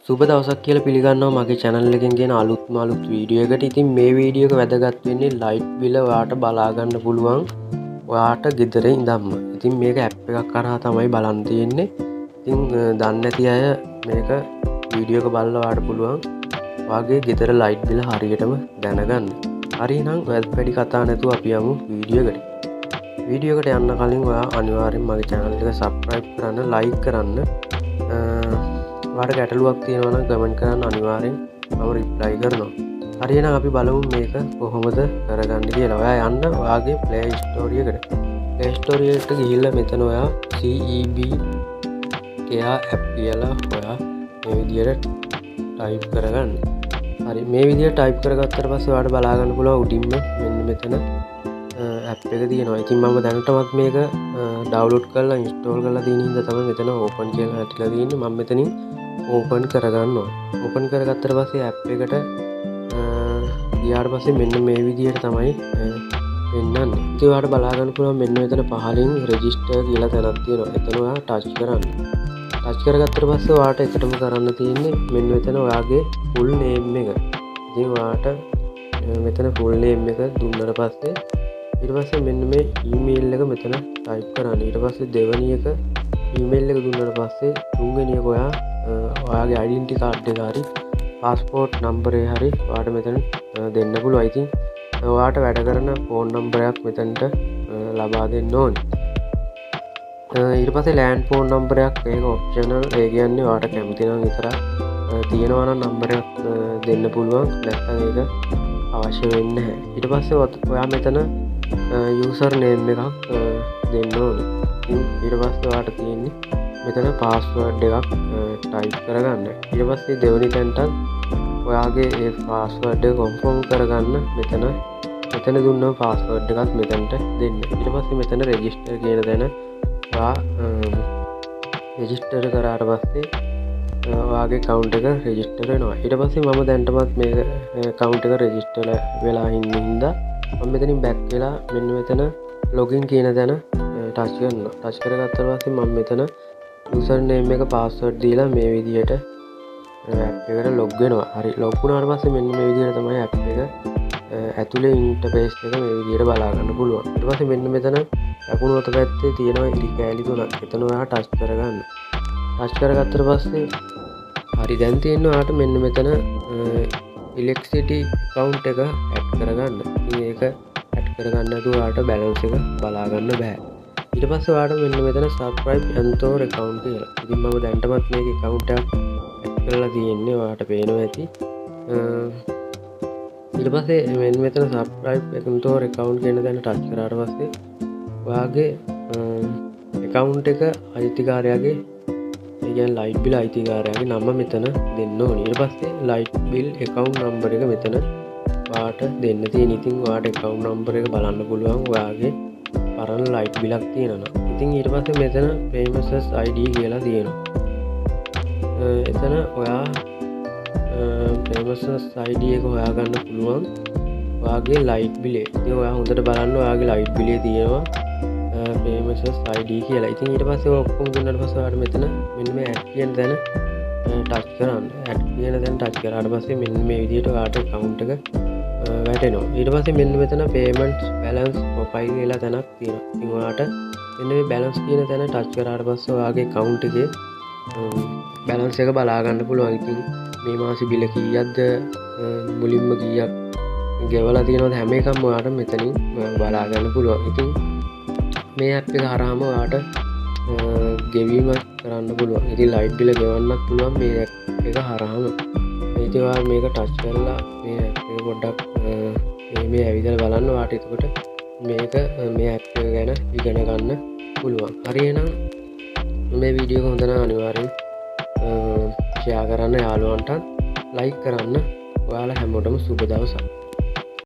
සුබ දවසක් කියලා පිළිගන්නවා මගේ channel එකෙන් ගෙන අලුත්ම වීඩියෝ එකකට. ඉතින් මේ වීඩියෝ එක වැදගත් වෙන්නේ light bill ඔයාට බලා ගන්න පුළුවන් ඔයාට ගෙදර ඉඳන්ම. ඉතින් මේක app එකක් කරා තමයි බලන්න තියෙන්නේ. ඉතින් දන්නේ නැති අය මේක වීඩියෝ එක බලලා ඔයාට පුළුවන් ඔයාගේ ගෙදර light bill හරියටම දැනගන්න. හරි නම් වැඩි කතා නැතුව අපි යමු වීඩියෝ එකට. වීඩියෝ එකට යන්න කලින් ඔයා අනිවාර්යෙන් මගේ channel එක subscribe කරන්න, like කරන්න. ඔයාට ගැටලුවක් තියෙනවා නම් කමෙන්ට් කරන්න අනිවාර්යෙන් මම රිප්ලයි කරනවා. හරි එහෙනම් අපි බලමු මේක කොහොමද කරගන්නේ කියලා. ඔයා යන්න ඔයාගේ Play Store එකට. Play Store එකට ගිහිල්ලා මෙතන ඔයා CEB Care app කියලා ඔයා මේ විදියට type කරගන්න. හරි මේ විදියට type කරගත්තට පස්සේ ඔයාට බලා ගන්න පුළුවන් උඩින්ම මෙන්න මෙතන app එක තියෙනවා. ඉතින් මම දැනටමත් මේක download කරලා install කරලා තියෙන හින්දා තමයි මෙතන open කියලා හැටිලා තියෙන්නේ. මම මෙතනින් open කරගන්නවා. open කරගත්තට පස්සේ app එකට ගියාට පස්සේ මෙන්න මේ විදියට තමයි එන්නන්නේ. ඉතින් ඔයාලට බලා ගන්න පුළුවන් මෙන්න මෙතන පහලින් register කියලා තැනක් තියෙනවා. එතන ඔයා touch කරන්න. touch කරගත්තට පස්සේ ඔයාට එකටම කරන්න තියෙන්නේ මෙන්න මෙතන ඔයාගේ full name එක. ඉතින් ඔයාට මෙතන full name එක දුන්නට පස්සේ ඊට පස්සේ මෙන්න මේ email එක මෙතන type කරන්න. ඊට පස්සේ දෙවෙනි එක email එක දුන්නට පස්සේ තුන්වෙනි එක ඔයාගේ identity card එක හරි passport number එක හරි ඔයාට මෙතන දෙන්න පුළුවන්. ඉතින් ඔයාට වැඩ කරන phone number එකක් මෙතනට ලබා දෙන්න ඕනේ. ඊට පස්සේ land phone number එකක් ඒක optional. ඒ කියන්නේ ඔයාට කැමති නම් විතරක් තියෙනවා නම් number එකක් දෙන්න පුළුවන්. නැත්නම් ඒක අවශ්‍ය වෙන්නේ නැහැ. ඊට පස්සේ ඔයා මෙතන user name එකක් දෙන්න ඕනේ. ඊට පස්සේ ඔයාට තියෙන්නේ මෙතන password එකක් type කරගන්න. ඊට පස්සේ දෙවෙනි තැනට ඔයාගේ ඒ password එක confirm කරගන්න මෙතන දුන්න password එකත් මෙතනට දෙන්න. ඊට පස්සේ මෙතන register කියන තැන ඔයා register කරාට පස්සේ ඔයාගේ account එක register වෙනවා. ඊට පස්සේ මම දැන්ටමත් මේක account එක register වෙලා ඉන්න හින්දා මම මෙතනින් back වෙලා මෙන්න මෙතන login කියන තැන touch කරනවා. touch කරගත්තාට පස්සේ මම මෙතන user name එක password දීලා මේ විදියට app එකට log වෙනවා. හරි log වුණාට පස්සේ මෙන්න මේ විදියට තමයි app එක ඇතුලේ interface එක මේ විදියට බලා ගන්න පුළුවන්. ඊට පස්සේ මෙන්න මෙතන දකුණු අත පැත්තේ තියෙනවා ඉරි කෑලි තුනක්. එතන ඔයා touch කරගන්න. touch කරගත්තට පස්සේ හරි දැන් තියෙනවා ඔයාට මෙන්න මෙතන electricity account එක add කරගන්න. ඉතින් ඒක add කරගන්න නැතුව ඔයාට balance එක බලා ගන්න බෑ. ඊට පස්සේ ඔයාට මෙන්න මෙතන subscribe and store account කියලා. ඉතින් මම දැන්ටමත් මේක account එකක් add කරලා තියෙන්නේ. ඔයාට පේනවා ඇති. ඊට පස්සේ මෙන්න මෙතන subscribe and store account කියන තැන touch කරාට පස්සේ ඔයාගේ account එක අයිතිකාරයාගේ ඒ කියන්නේ light bill අයිතිකාරයාගේ නම මෙතන දෙන්න ඕනේ. ඊට පස්සේ light bill account number එක මෙතන ඔයාට දෙන්න තියෙන. ඉතින් ඔයාට account number එක බලන්න පුළුවන් ඔයාගේ පරණ light bill එකක් තියෙනවා. ඉතින් ඊට පස්සේ මෙතන premises ID කියලා තියෙනවා. එතන ඔයා premises ID එක හොයාගන්න පුළුවන් ඔයාගේ light bill එක. ඉතින් ඔයා හොඳට බලන්න ඔයාගේ light bill එකේ තියෙනවා premises ID කියලා. ඉතින් ඊට පස්සේ ඔක්කොම දුන්නාට පස්සේ ඔයාට මෙතන මෙන්න මේ add කියන තැන touch කරන්න. add කියන තැන touch කරාට පස්සේ මෙන්න මේ විදිහට ඔයාට account එක වැටෙනවා. ඊට පස්සේ මෙන්න මෙතන payments balance profile කියලා තැනක් තියෙනවා. ඉතින් ඔයාට මෙන්න මේ balance කියන තැන touch කරාට පස්සේ ඔයාගේ account එකේ balance එක බලා ගන්න පුළුවන්. ඉතින් මේ මාසේ බිල කීයක්ද මුලින්ම කීයක් ගෙවලා තියෙනවද හැම එකම ඔයාට මෙතනින් බලා ගන්න පුළුවන්. ඉතින් මේ app එක හරහාම ඔයාට ගෙවීම කරන්න පුළුවන්. ඉතින් light bill ගෙවන්නත් පුළුවන් මේ app එක හරහාම. ඉතින් ඔයා මේක touch කරලා මේ app එක පොඩ්ඩක් මේ ඇවිදලා බලන්න. ඔයාට එතකොට මේක මේ app එක ගැන ඉගෙන ගන්න පුළුවන්. හරි එහෙනම් මේ වීඩියෝ එක හොඳ නම් අනිවාර්යෙන් share කරන්න යාළුවන්ටත් like කරන්න. ඔයාලා හැමෝටම සුබ දවසක්.